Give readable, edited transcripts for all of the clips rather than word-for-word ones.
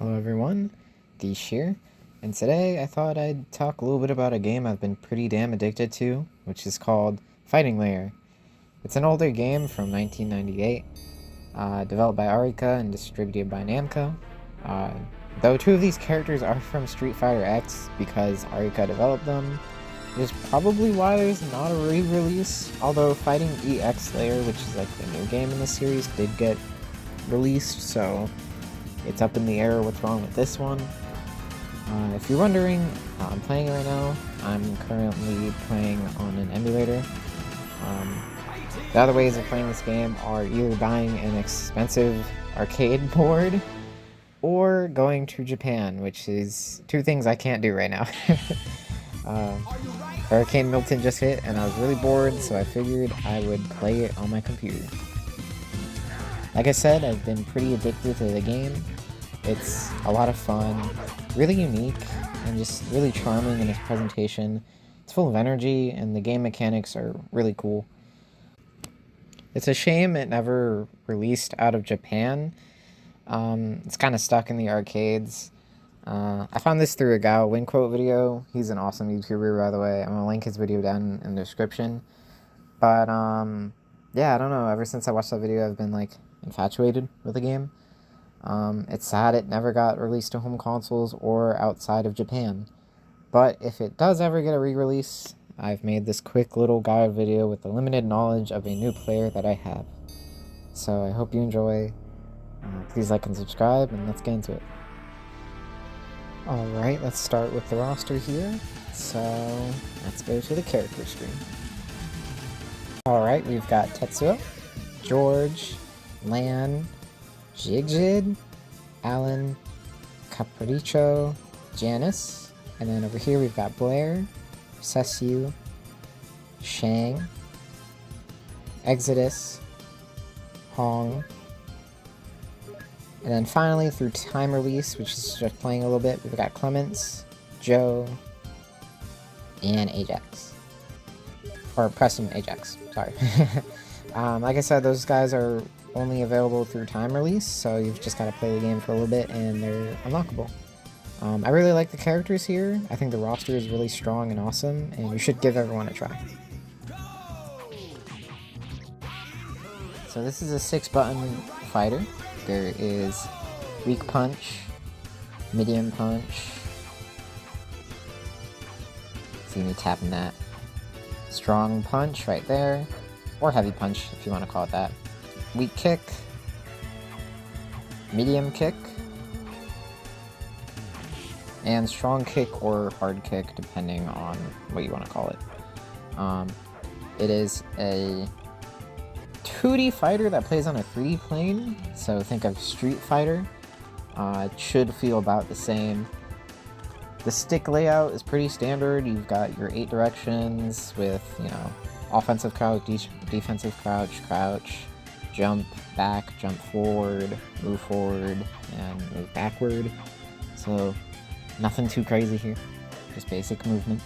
Hello everyone, Tiesh here, and today I thought I'd talk a little bit about a game I've been pretty damn addicted to, which is called Fighting Layer. It's an older game from 1998, developed by Arika and distributed by Namco. Though two of these characters are from Street Fighter X because Arika developed them, which is probably why there's not a re-release, although Fighting EX Layer, which is like the new game in the series, did get released, so it's up in the air what's wrong with this one. If you're wondering, I'm playing it right now. I'm currently playing on an emulator. The other ways of playing this game are either buying an expensive arcade board or going to Japan, which is two things I can't do right now. Hurricane Milton just hit and I was really bored, so I figured I would play it on my computer. Like I said, I've been pretty addicted to the game. It's a lot of fun, really unique, and just really charming in its presentation. It's full of energy, and the game mechanics are really cool. It's a shame it never released out of Japan. It's kind of stuck in the arcades. I found this through a GuileWinQuote video. He's an awesome YouTuber, by the way. I'm gonna link his video down in the description. But, yeah, I don't know. Ever since I watched that video, I've been, like, infatuated with the game. It's sad it never got released to home consoles or outside of Japan. But if it does ever get a re-release, I've made this quick little guide video with the limited knowledge of a new player that I have. So I hope you enjoy. Please like and subscribe, and let's get into it. Alright, let's start with the roster here. So let's go to the character screen. Alright, we've got Tetsuo, George, Lan, Jigjid, Alan, Capriccio, Janice, and then over here we've got Blair, Sessu, Shang, Exodus, Hong, and then finally through time release, which is just playing a little bit, we've got Clements, Joe, and Ajax. Or Preston Ajax, sorry. Like I said, those guys are only available through time release, so you've just got to play the game for a little bit and they're unlockable. I really like the characters here. I think the roster is really strong and awesome, and you should give everyone a try. So this is a 6-button fighter. There is weak punch, medium punch, see me tapping that, strong punch right there, or heavy punch if you want to call it that, weak kick, medium kick, and strong kick or hard kick depending on what you want to call it. It is a 2D fighter that plays on a 3D plane, so think of Street Fighter. It should feel about the same. The stick layout is pretty standard. You've got your 8 directions with, offensive crouch, defensive crouch, crouch, jump back, jump forward, and move backward. So nothing too crazy here, just basic movement.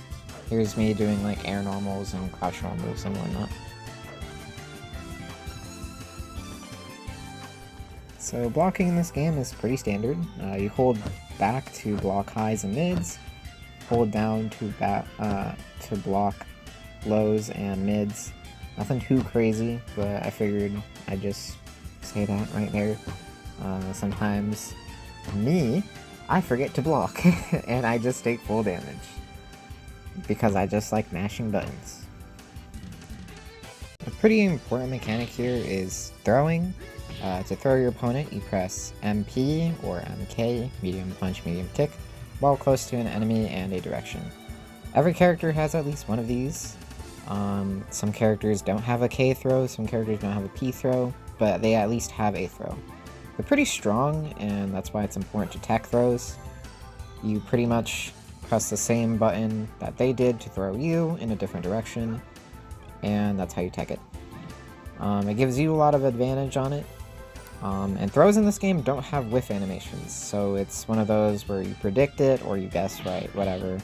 Here's me doing like air normals and crouch normals and whatnot. So blocking in this game is pretty standard. You hold back to block highs and mids, hold down to block lows and mids. Nothing too crazy, but I figured I'd just say that right there. Sometimes I forget to block and I just take full damage because I just like mashing buttons. A pretty important mechanic here is throwing. To throw your opponent, you press MP or MK, medium punch, medium kick, while close to an enemy and a direction. Every character has at least one of these. Some characters don't have a K throw, some characters don't have a P throw, but they at least have a throw. They're pretty strong, and that's why it's important to tech throws. You pretty much press the same button that they did to throw you in a different direction, and that's how you tech it. It gives you a lot of advantage on it. And throws in this game don't have whiff animations, so it's one of those where you predict it or you guess right, whatever.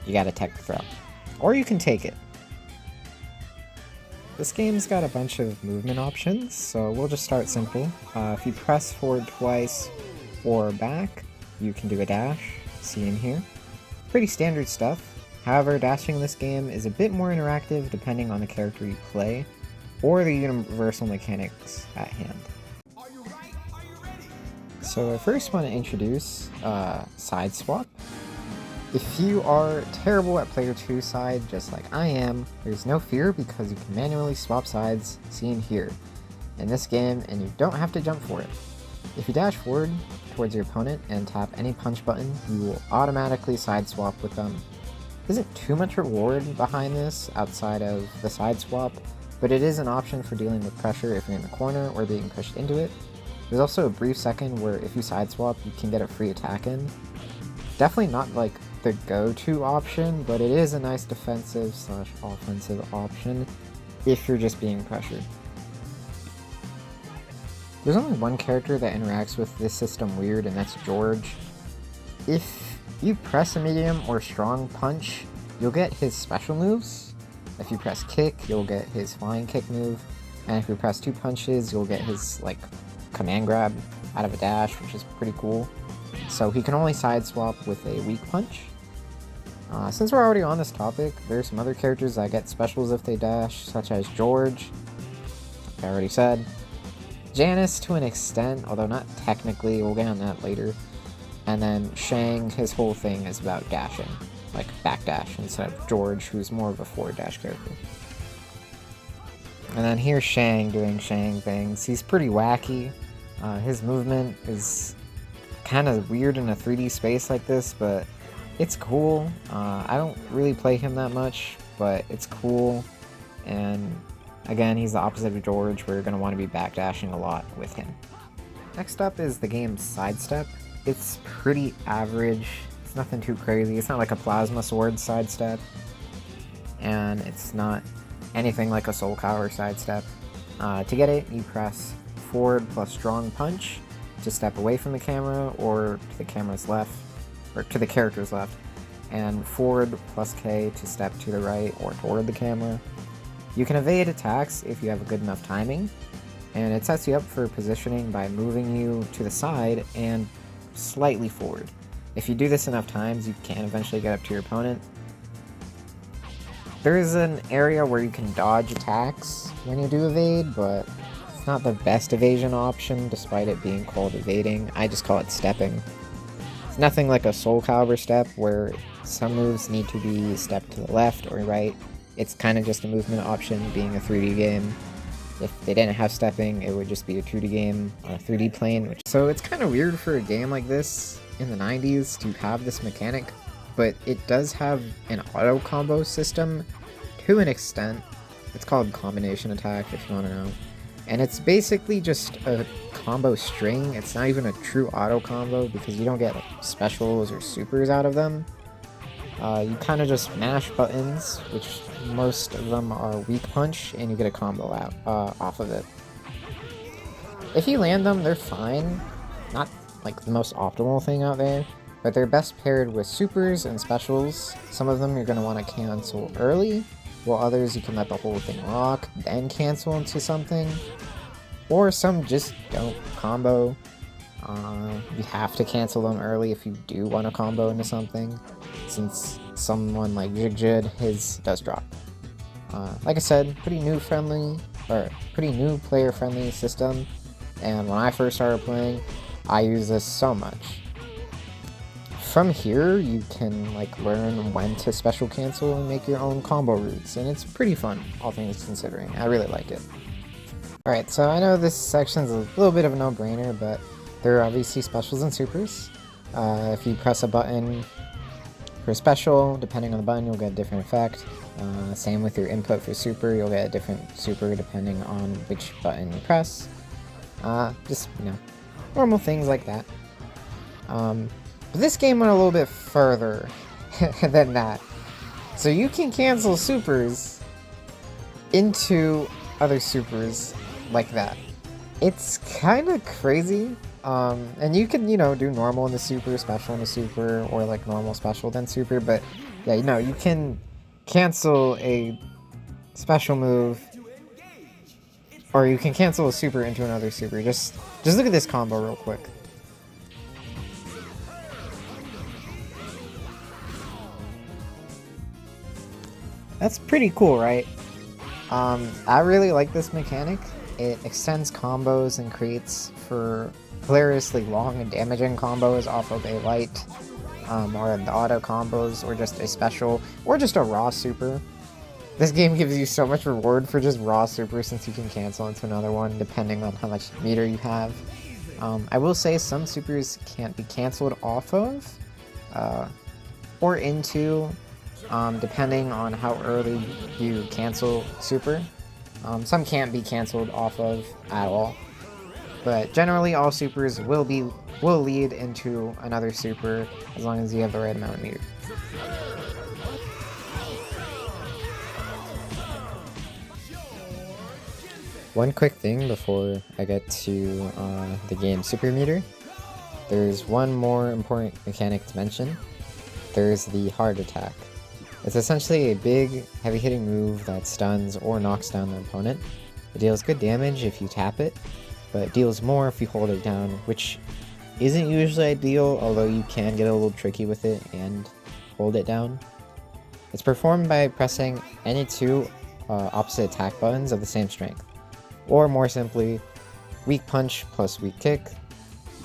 You gotta tech the throw. Or you can take it. This game's got a bunch of movement options, so we'll just start simple. If you press forward twice or back, you can do a dash, see in here. Pretty standard stuff. However, dashing in this game is a bit more interactive depending on the character you play, or the universal mechanics at hand. So I first want to introduce SideSwap. If you are terrible at player 2 side, just like I am, there's no fear because you can manually swap sides, seen here, in this game, and you don't have to jump for it. If you dash forward towards your opponent and tap any punch button, you will automatically side swap with them. There isn't too much reward behind this outside of the side swap, but it is an option for dealing with pressure if you're in the corner or being pushed into it. There's also a brief second where if you side swap, you can get a free attack in. Definitely not like the go-to option, but it is a nice defensive / offensive option if you're just being pressured. There's only one character that interacts with this system weird, and that's George. If you press a medium or strong punch, you'll get his special moves. If you press kick, you'll get his flying kick move. And if you press 2 punches, you'll get his like command grab out of a dash, which is pretty cool. So he can only side swap with a weak punch. Since we're already on this topic, there's some other characters that get specials if they dash, such as George, like I already said. Janice to an extent, although not technically, we'll get on that later. And then Shang, his whole thing is about dashing, like backdash, instead of George, who's more of a forward dash character. And then here's Shang doing Shang things. He's pretty wacky. His movement is kind of weird in a 3D space like this, but it's cool. I don't really play him that much, but it's cool. And again, he's the opposite of George, where you're going to want to be backdashing a lot with him. Next up is the game SideStep. It's pretty average. It's nothing too crazy. It's not like a plasma sword SideStep, and it's not anything like a Soul Cow or SideStep. To get it, you press forward plus strong punch to step away from the camera or to the camera's left, or to the character's left, and forward plus K to step to the right or toward the camera. You can evade attacks if you have a good enough timing, and it sets you up for positioning by moving you to the side and slightly forward. If you do this enough times, you can eventually get up to your opponent. There is an area where you can dodge attacks when you do evade, but it's not the best evasion option despite it being called evading. I just call it stepping. It's nothing like a Soul Calibur step where some moves need to be stepped to the left or right. It's kind of just a movement option, being a 3D game. If they didn't have stepping, it would just be a 2D game on a 3D plane. So it's kind of weird for a game like this in the 90s to have this mechanic, but it does have an AutoCombo system to an extent. It's called combination attack, if you want to know. And it's basically just a combo string. It's not even a true AutoCombo because you don't get like specials or supers out of them. You kind of just mash buttons, which most of them are weak punch, and you get a combo out off of it. If you land them, they're fine. Not like the most optimal thing out there, but they're best paired with supers and specials. Some of them you're going to want to cancel early, while others you can let the whole thing rock, then cancel into something. Or some just don't combo. You have to cancel them early if you do want to combo into something, since someone like Jigjid, his does drop. Like I said, pretty new player friendly system, and when I first started playing, I use this so much. From here, you can like learn when to special cancel and make your own combo routes, and it's pretty fun, all things considering. I really like it. Alright, so I know this section's a little bit of a no-brainer, but there are obviously specials and supers. If you press a button for a special, depending on the button, you'll get a different effect. Same with your input for super, you'll get a different super depending on which button you press. Just, you know, normal things like that. But this game went a little bit further than that. So you can cancel supers into other supers like that. It's kind of crazy. And you can, you know, do normal in the super, special in the super, or like normal, special, then super, but yeah, you know, you can cancel a special move, or you can cancel a super into another super. Just look at this combo real quick. That's pretty cool, right? I really like this mechanic. It extends combos and creates for hilariously long and damaging combos off of a light, or the auto combos, or just a special, or just a raw super. This game gives you so much reward for just raw super since you can cancel into another one depending on how much meter you have. I will say some supers can't be cancelled off of, or into, depending on how early you cancel super. Some can't be cancelled off of at all, but generally all supers will lead into another super as long as you have the right amount of meter. One quick thing before I get to the game super meter. There's one more important mechanic to mention. There's the HardAttack. It's essentially a big, heavy-hitting move that stuns or knocks down the opponent. It deals good damage if you tap it, but it deals more if you hold it down, which isn't usually ideal, although you can get a little tricky with it and hold it down. It's performed by pressing any two opposite attack buttons of the same strength. Or more simply, weak punch plus weak kick,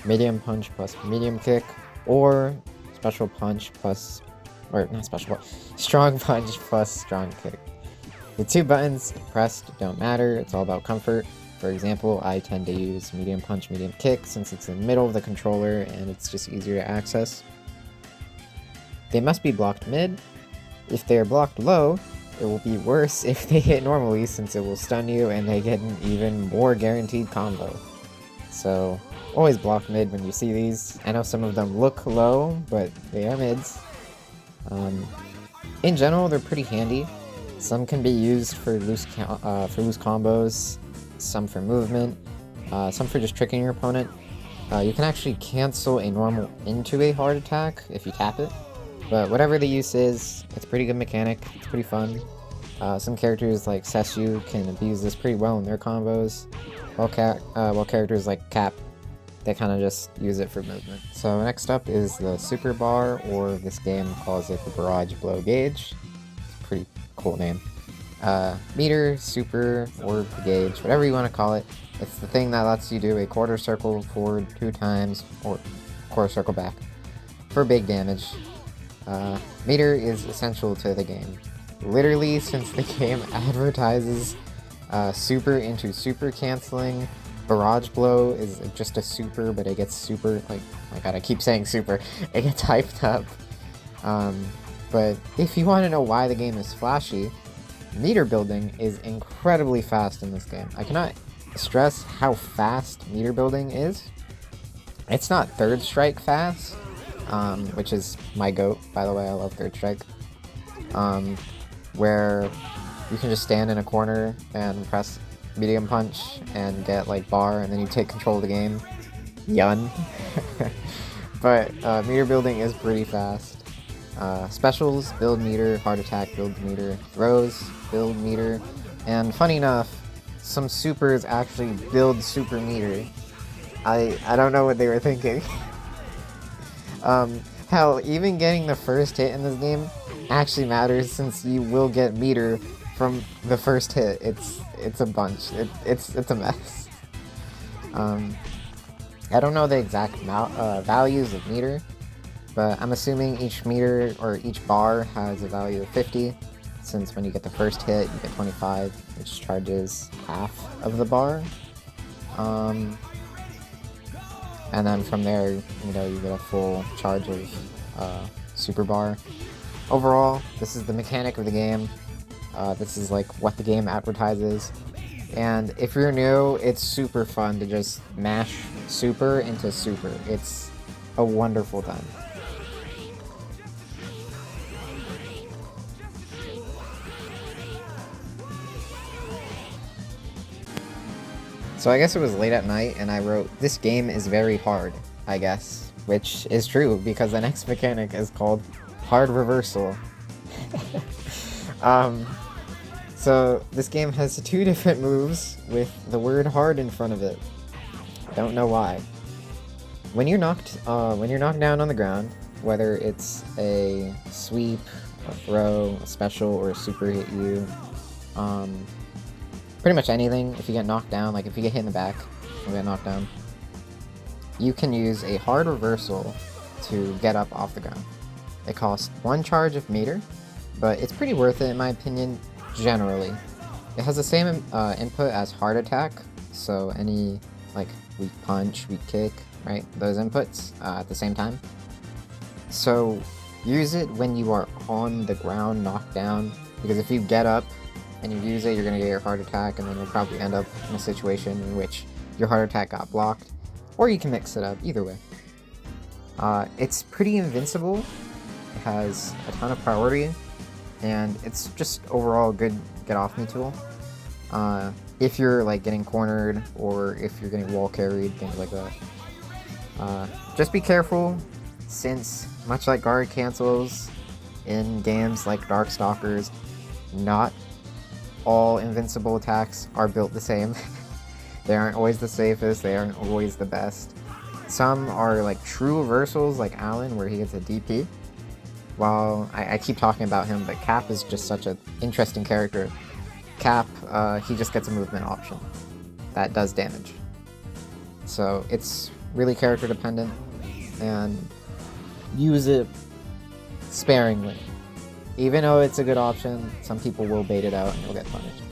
medium punch plus medium kick, or special punch plus, or not special punch, strong punch plus strong kick. The two buttons pressed don't matter, it's all about comfort. For example, I tend to use medium punch, medium kick since it's in the middle of the controller and it's just easier to access. They must be blocked mid. If they are blocked low, it will be worse if they hit normally since it will stun you and they get an even more guaranteed combo. So always block mid when you see these. I know some of them look low, but they are mids. In general, they're pretty handy. Some can be used for loose combos, some for movement, some for just tricking your opponent. You can actually cancel a normal into a hard attack if you tap it. But whatever the use is, it's a pretty good mechanic, it's pretty fun. Some characters like Sesu can abuse this pretty well in their combos, while characters like Cap, they kind of just use it for movement. So next up is the SuperBar, or this game calls it the Barrage Blow Gauge. It's a pretty cool name. Meter, super, or gauge, whatever you want to call it. It's the thing that lets you do a quarter circle forward 2 times, or quarter circle back, for big damage. Meter is essential to the game. Literally, since the game advertises super into super canceling, Barrage Blow is just a super, but it gets super, like, oh my god, I keep saying super, it gets hyped up. But if you want to know why the game is flashy, meter building is incredibly fast in this game. I cannot stress how fast meter building is. It's not third strike fast, which is my goat, by the way. I love third strike, where you can just stand in a corner and press medium punch and get like bar, and then you take control of the game. Yun. But meter building is pretty fast. Specials build meter, hard attack build meter, throws build meter, and funny enough, some supers actually build super meter. I don't know what they were thinking. Hell, even getting the first hit in this game actually matters since you will get meter from the first hit. It's a bunch. It's a mess. I don't know the exact values of meter, but I'm assuming each meter or each bar has a value of 50, since when you get the first hit you get 25, which charges half of the bar. And then from there, you know, you get a full charge of SuperBar. Overall, this is the mechanic of the game. This is like what the game advertises. And if you're new, it's super fun to just mash super into super. It's a wonderful time. So I guess it was late at night and I wrote, "This game is very hard," I guess. Which is true, because the next mechanic is called HardReversal. So this game has 2 different moves with the word hard in front of it. Don't know why. When you're knocked down on the ground, whether it's a sweep a throw, a special, or a super hit you. Pretty much anything. If you get knocked down, like if you get hit in the back and get knocked down, you can use a hard reversal to get up off the ground. It costs 1 charge of meter, but it's pretty worth it in my opinion, generally. It has the same input as HardAttack, so any like weak punch, weak kick, right? Those inputs at the same time. So use it when you are on the ground, knocked down, because if you get up and you use it, you're gonna get your HardAttack, and then you'll probably end up in a situation in which your HardAttack got blocked, or you can mix it up, either way. It's pretty invincible, it has a ton of priority, and it's just overall a good get off me tool. If you're like getting cornered, or if you're getting wall carried, things like that. Just be careful, since much like guard cancels in games like Darkstalkers, not all invincible attacks are built the same. They aren't always the safest, they aren't always the best. Some are like true reversals, like Alan, where he gets a DP. While I keep talking about him, but Cap is just such an interesting character. Cap, he just gets a movement option that does damage. So it's really character dependent, and use it sparingly. Even though it's a good option, some people will bait it out and you'll get punished.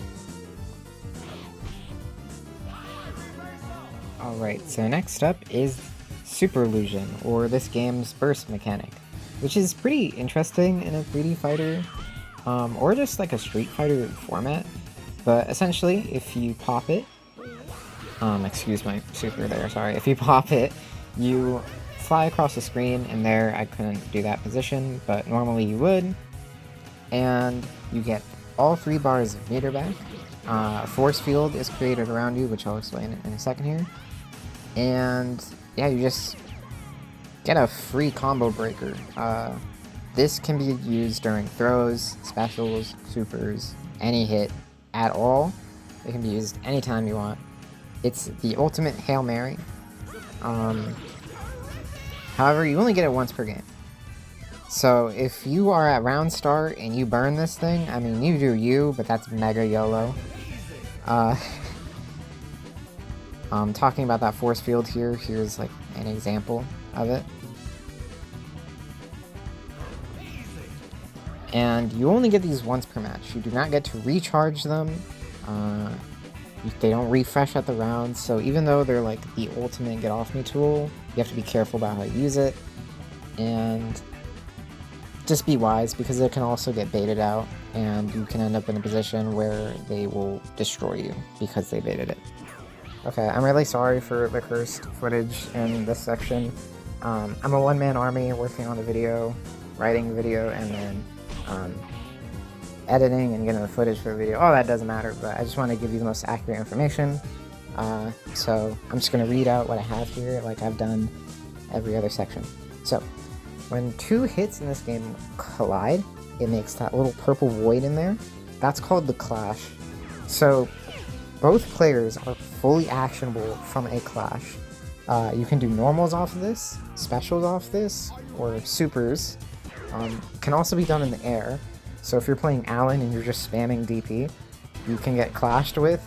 Alright, so next up is SuperIllusion, or this game's burst mechanic, which is pretty interesting in a 3D fighter, or just like a Street Fighter format. But essentially, if you pop it, excuse my super there, sorry, if you pop it, you fly across the screen, and there I couldn't do that position, but normally you would, and you get all 3 bars of meter back. A force field is created around you, which I'll explain in a second here, and yeah, you just get a free combo breaker. This can be used during throws, specials, supers, any hit at all. It can be used anytime you want. It's the ultimate Hail Mary. However, you only get it once per game. So if you are at round start and you burn this thing, I mean, you do you, but that's mega YOLO. Talking about that force field here, here's like an example of it. And you only get these once per match. You do not get to recharge them. They don't refresh at the rounds, so even though they're like the ultimate get off me tool, you have to be careful about how you use it, and just be wise, because it can also get baited out, and you can end up in a position where they will destroy you because they baited it. Okay, I'm really sorry for the cursed footage in this section. I'm a one-man army working on the video, writing the video, and then editing and getting the footage for the video. All that doesn't matter, but I just want to give you the most accurate information. So I'm just going to read out what I have here like I've done every other section. So when 2 hits in this game collide, it makes that little purple void in there. That's called the clash. So both players are fully actionable from a clash. You can do normals off of this, specials off this, or supers. Can also be done in the air. So if you're playing Alan and you're just spamming DP, you can get clashed with,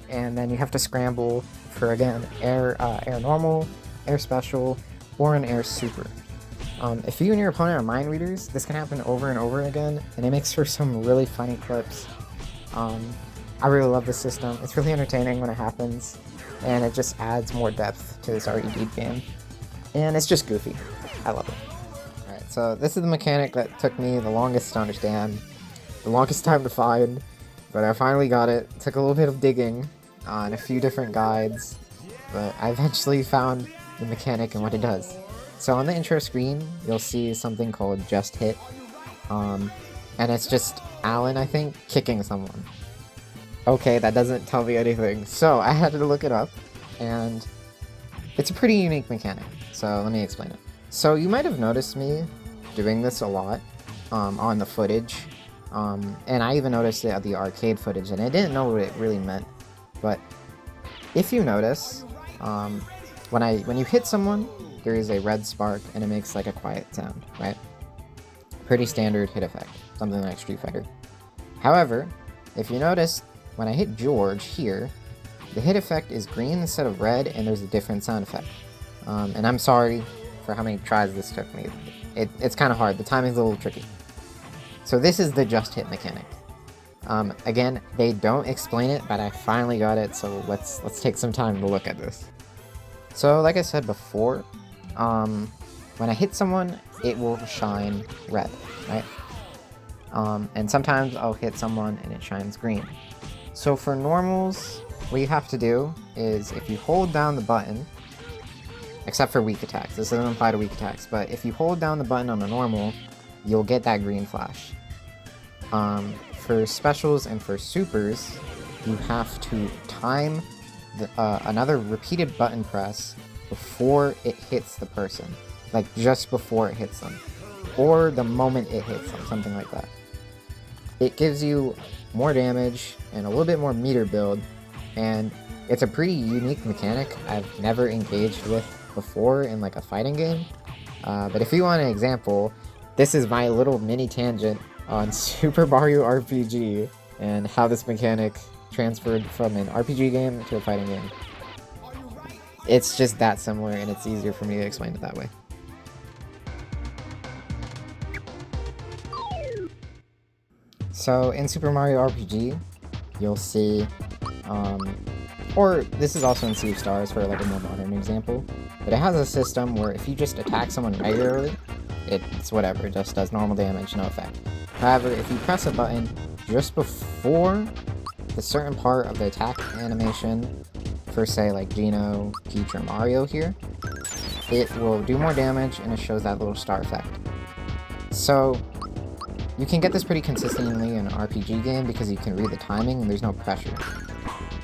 and then you have to scramble for, again, air normal, air special, or an air super. If you and your opponent are mind readers, this can happen over and over again, and it makes for some really funny clips. I really love this system. It's really entertaining when it happens, and it just adds more depth to this RED game. And it's just goofy. I love it. Alright, so this is the mechanic that took me the longest to understand, the longest time to find, but I finally got it. It took a little bit of digging on a few different guides, but I eventually found the mechanic and what it does. So on the intro screen, you'll see something called Just Hit, and it's just Alan, I think, kicking someone. Okay, that doesn't tell me anything, so I had to look it up, and it's a pretty unique mechanic, so let me explain it. So you might have noticed me doing this a lot on the footage, and I even noticed it at the arcade footage, and I didn't know what it really meant, but if you notice, when you hit someone, there is a red spark, and it makes like a quiet sound, right? Pretty standard hit effect, something like Street Fighter. However, if you notice, when I hit George here, the hit effect is green instead of red, and there's a different sound effect. And I'm sorry for how many tries this took me. It's kind of hard. The timing's a little tricky. So this is the just hit mechanic. Again, they don't explain it, but I finally got it, so let's take some time to look at this. So like I said before, when I hit someone, it will shine red, right? And sometimes I'll hit someone and it shines green. So for normals, what you have to do is if you hold down the button, except for weak attacks, this doesn't apply to weak attacks, but if you hold down the button on a normal, you'll get that green flash. For specials and for supers, you have to time another repeated button press before it hits the person. Like just before it hits them. Or the moment it hits them, something like that. It gives you more damage and a little bit more meter build, and it's a pretty unique mechanic I've never engaged with before in like a fighting game. But if you want an example, this is my little mini tangent on Super Mario RPG and how this mechanic transferred from an RPG game to a fighting game. It's just that similar, and it's easier for me to explain it that way. So in Super Mario RPG, you'll see, or this is also in Sea of Stars for like a more modern example, but it has a system where if you just attack someone regularly, it's whatever, it just does normal damage, no effect. However, if you press a button just before the certain part of the attack animation, for say like Geno, Peach, or Mario here, it will do more damage and it shows that little star effect. So you can get this pretty consistently in an RPG game because you can read the timing and there's no pressure.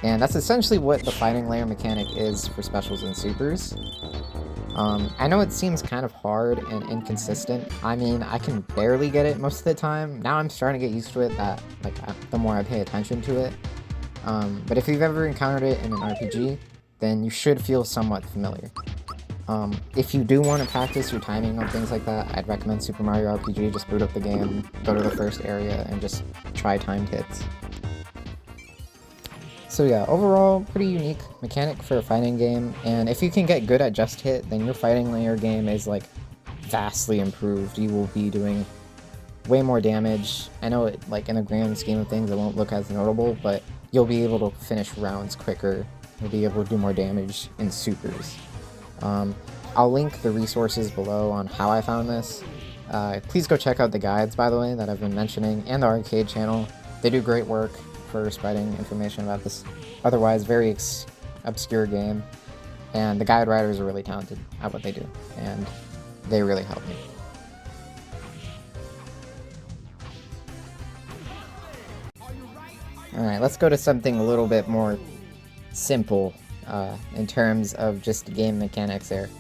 And that's essentially what the fighting layer mechanic is for specials and supers. I know it seems kind of hard and inconsistent. I mean, I can barely get it most of the time. Now I'm starting to get used to it, that like the more I pay attention to it. But if you've ever encountered it in an RPG, then you should feel somewhat familiar. If you do want to practice your timing on things like that, I'd recommend Super Mario RPG. Just boot up the game, go to the first area, and just try timed hits. So yeah, overall, pretty unique mechanic for a fighting game, and if you can get good at just hit, then your fighting layer game is like vastly improved. You will be doing way more damage. I know it, like in the grand scheme of things, it won't look as notable, but you'll be able to finish rounds quicker. You'll be able to do more damage in supers. I'll link the resources below on how I found this. Please go check out the guides, by the way, that I've been mentioning, and the arcade channel. They do great work for spreading information about this otherwise very obscure game, and the guide writers are really talented at what they do, and they really help me. Alright, let's go to something a little bit more simple in terms of just game mechanics there.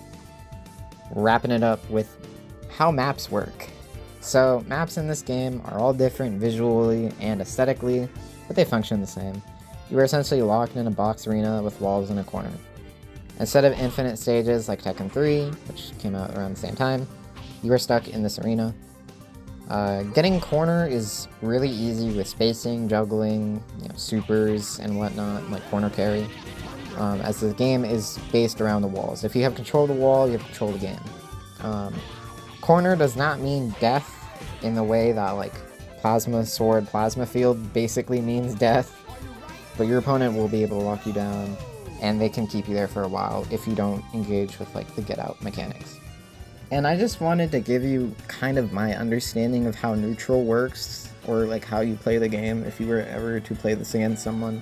Wrapping it up with how maps work. So maps in this game are all different visually and aesthetically, but they function the same. You are essentially locked in a box arena with walls in a corner. Instead of infinite stages like Tekken 3, which came out around the same time, you are stuck in this arena. Getting corner is really easy with spacing, juggling, supers and whatnot, like corner carry, as the game is based around the walls. If you have control of the wall, you have control of the game. Corner does not mean death in the way that like Plasma Sword, Plasma Field basically means death, but your opponent will be able to lock you down, and they can keep you there for a while if you don't engage with like the get out mechanics. And I just wanted to give you kind of my understanding of how neutral works, or like how you play the game if you were ever to play this against someone.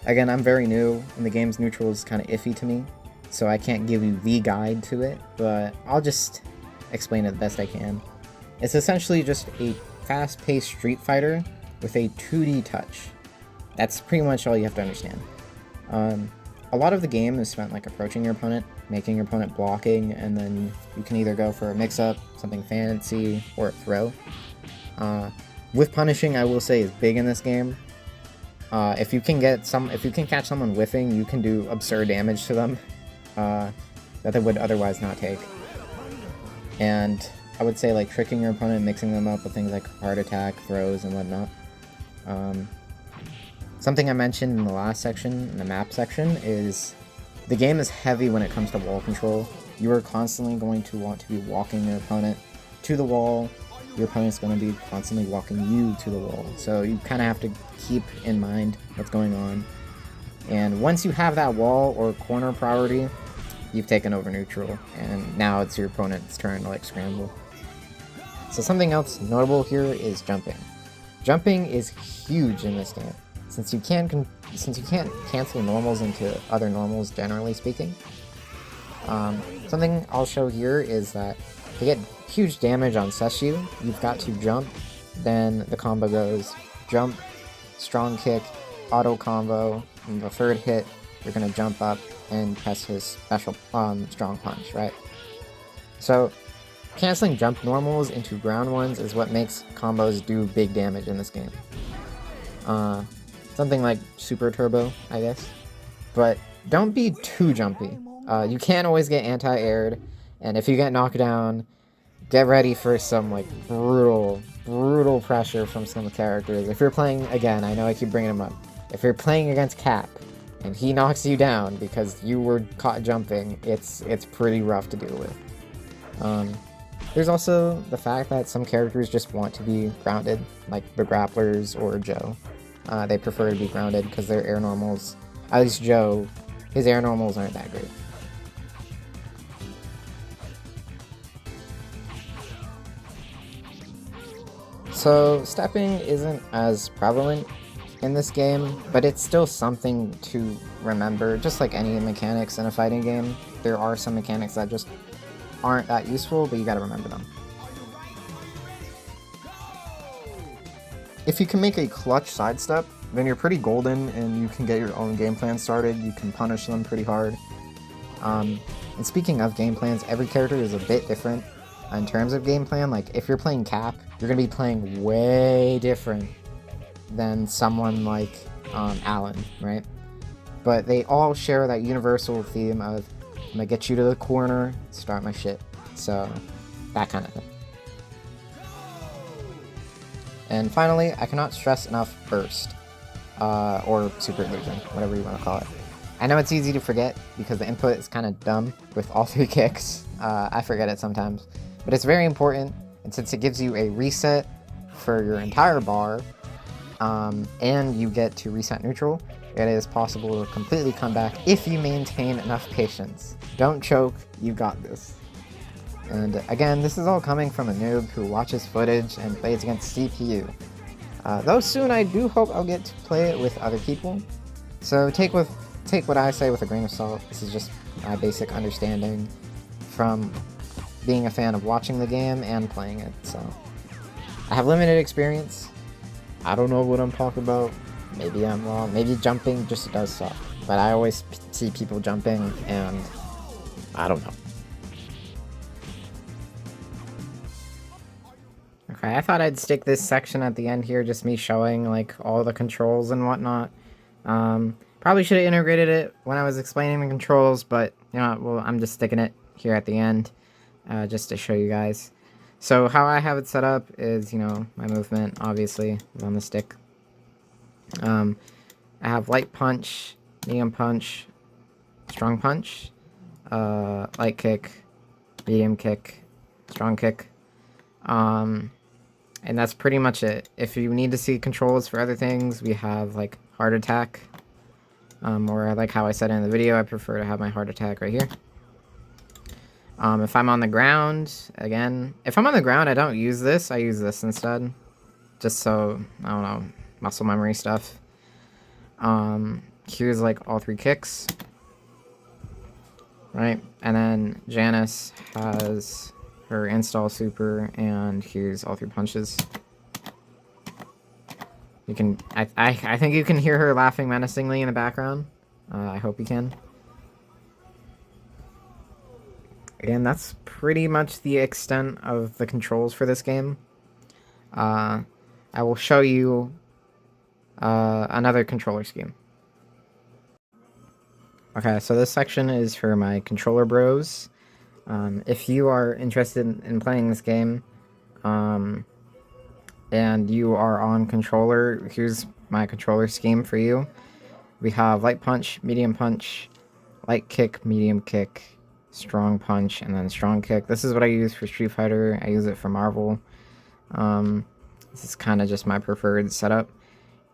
Again, I'm very new, and the game's neutral is kind of iffy to me, so I can't give you the guide to it, but I'll just explain it the best I can. It's essentially just a fast-paced Street Fighter with a 2D touch. That's pretty much all you have to understand. A lot of the game is spent like approaching your opponent, making your opponent blocking, and then you can either go for a mix-up, something fancy, or a throw. With punishing, I will say, is big in this game. If you can catch someone whiffing, you can do absurd damage to them that they would otherwise not take. And I would say like tricking your opponent, mixing them up with things like hard attack, throws, and whatnot. Something I mentioned in the last section, in the map section, is the game is heavy when it comes to wall control. You are constantly going to want to be walking your opponent to the wall. Your opponent's going to be constantly walking you to the wall. So you kind of have to keep in mind what's going on. And once you have that wall or corner priority, you've taken over neutral, and now it's your opponent's turn to like scramble. So something else notable here is jumping. Jumping is huge in this game, since you can't cancel normals into other normals, generally speaking. Something I'll show here is that to get huge damage on Seshu, you've got to jump, then the combo goes jump, strong kick, auto combo, and the third hit, you're going to jump up and press his special strong punch, right? So canceling jump normals into ground ones is what makes combos do big damage in this game. Something like super turbo, I guess. But don't be too jumpy. You can't always get anti-aired, and if you get knocked down, get ready for some like brutal pressure from some characters. If you're playing, again, I know I keep bringing him up, if you're playing against Cap and he knocks you down because you were caught jumping, it's pretty rough to deal with. There's also the fact that some characters just want to be grounded, like the grapplers or Joe. They prefer to be grounded because their air normals, at least Joe, his air normals aren't that great. So stepping isn't as prevalent in this game, but it's still something to remember. Just like any mechanics in a fighting game, there are some mechanics that just aren't that useful, but you gotta remember them. If you can make a clutch sidestep, then you're pretty golden and you can get your own game plan started. You can punish them pretty hard. And speaking of game plans, every character is a bit different in terms of game plan. Like if you're playing Cap, you're gonna be playing way different than someone like Alan, right? But they all share that universal theme of I'm gonna get you to the corner, start my shit. So that kind of thing. And finally, I cannot stress enough burst, or SuperIllusion, whatever you want to call it. I know it's easy to forget because the input is kind of dumb with all three kicks. I forget it sometimes, but it's very important, and since it gives you a reset for your entire bar, and you get to reset neutral, it is possible to completely come back if you maintain enough patience. Don't choke, you got this. And again, this is all coming from a noob who watches footage and plays against CPU. Though soon I do hope I'll get to play it with other people. So take what I say with a grain of salt. This is just my basic understanding from being a fan of watching the game and playing it. So I have limited experience. I don't know what I'm talking about. Maybe I'm wrong. Maybe jumping just does suck. But I always see people jumping and I don't know. Okay, I thought I'd stick this section at the end here, just me showing like all the controls and whatnot. Probably should have integrated it when I was explaining the controls, but you know, well, I'm just sticking it here at the end, just to show you guys. So how I have it set up is, you know, my movement obviously is on the stick. I have light punch, medium punch, strong punch, light kick, medium kick, strong kick. And that's pretty much it. If you need to see controls for other things, we have like hard attack, or like how I said in the video, I prefer to have my hard attack right here. If I'm on the ground, again, if I'm on the ground, I don't use this. I use this instead, just so, I don't know, muscle memory stuff. Here's like all three kicks, right? And then Janice has her install super, and here's all three punches. You can, I think you can hear her laughing menacingly in the background. I hope you can. And that's pretty much the extent of the controls for this game. I will show you another controller scheme. Okay, so this section is for my controller bros. If you are interested in playing this game, and you are on controller, here's my controller scheme for you. We have light punch, medium punch, light kick, medium kick, strong punch, and then strong kick. This is what I use for Street Fighter. I use it for Marvel. This is kind of just my preferred setup.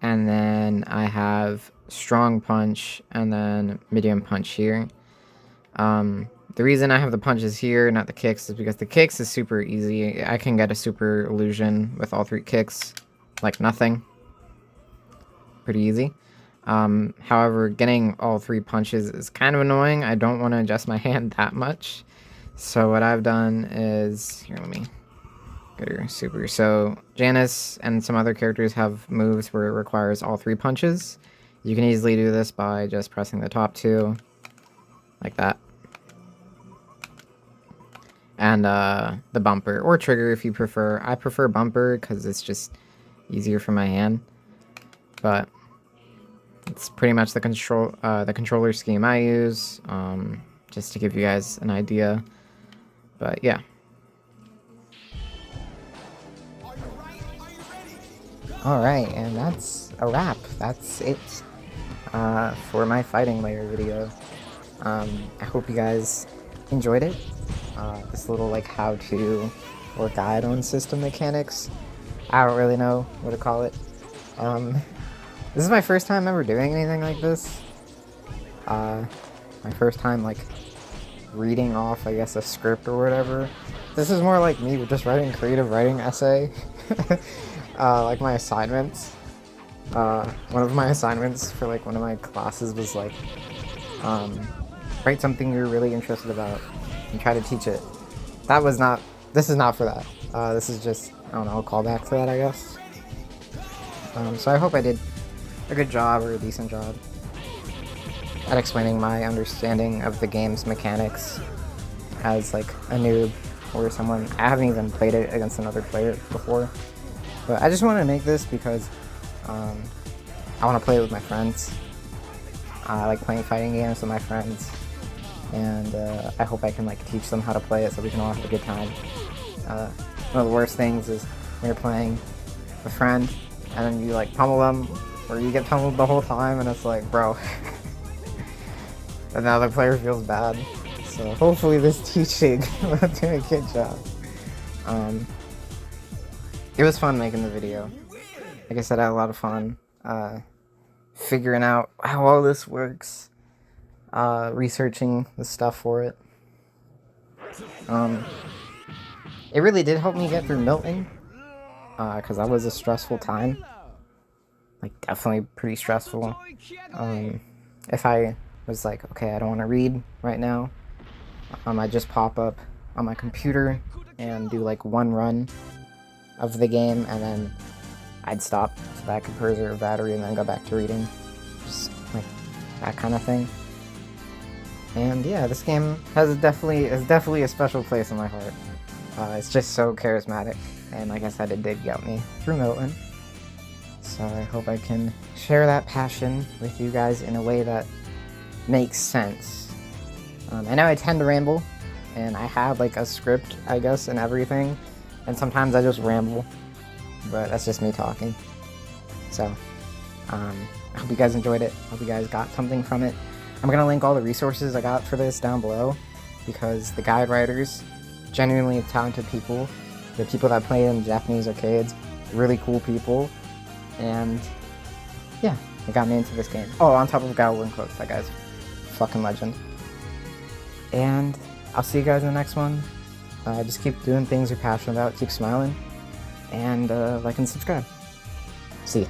And then I have strong punch and then medium punch here. The reason I have the punches here, not the kicks, is because the kicks is super easy. I can get a SuperIllusion with all 3 kicks like nothing. Pretty easy. However, getting all 3 punches is kind of annoying. I don't want to adjust my hand that much. So what I've done is, here, let me get her super. So Janice and some other characters have moves where it requires all 3 punches. You can easily do this by just pressing the top 2, like that. And the bumper, or trigger if you prefer. I prefer bumper because it's just easier for my hand. But it's pretty much the controller scheme I use, just to give you guys an idea. But yeah. Alright, and that's a wrap. That's it for my fighting layer video. I hope you guys enjoyed it. This little like how-to or guide on system mechanics. I don't really know what to call it. This is my first time ever doing anything like this. My first time like reading off, I guess, a script or whatever. This is more like me just writing creative writing essay. Like my assignments. One of my assignments for like one of my classes was like, write something you're really interested about and try to teach it. This is not for that. This is just, I don't know, a callback to that, I guess. So I hope I did a good job or a decent job at explaining my understanding of the game's mechanics as like a noob or someone. I haven't even played it against another player before, but I just want to make this because I want to play it with my friends. I like playing fighting games with my friends, and I hope I can like teach them how to play it so we can all have a good time. One of the worst things is when you're playing with a friend and then you like pummel them, or you get pummeled the whole time, and it's like, bro. And the other player feels bad. So hopefully this teaching will do a good job. It was fun making the video. Like I said, I had a lot of fun figuring out how all this works, researching the stuff for it. It really did help me get through Milton, because that was a stressful time. Like, definitely pretty stressful. If I was like, okay, I don't want to read right now, I just pop up on my computer and do like one run of the game, and then I'd stop so that I could preserve battery and then go back to reading. Just like that kind of thing. And yeah, this game is definitely a special place in my heart. It's just so charismatic, and like I said, it did get me through Milton. So I hope I can share that passion with you guys in a way that makes sense. I know I tend to ramble, and I have like a script, I guess, and everything, and sometimes I just ramble, but that's just me talking. So, I hope you guys enjoyed it. Hope you guys got something from it. I'm gonna link all the resources I got for this down below, because the guide writers, genuinely talented people, the people that play in Japanese arcades, really cool people, and yeah, it got me into this game. Oh, on top of GuileWinQuote, that guy's fucking legend. And I'll see you guys in the next one. Just keep doing things you're passionate about, keep smiling, and like and subscribe. See ya.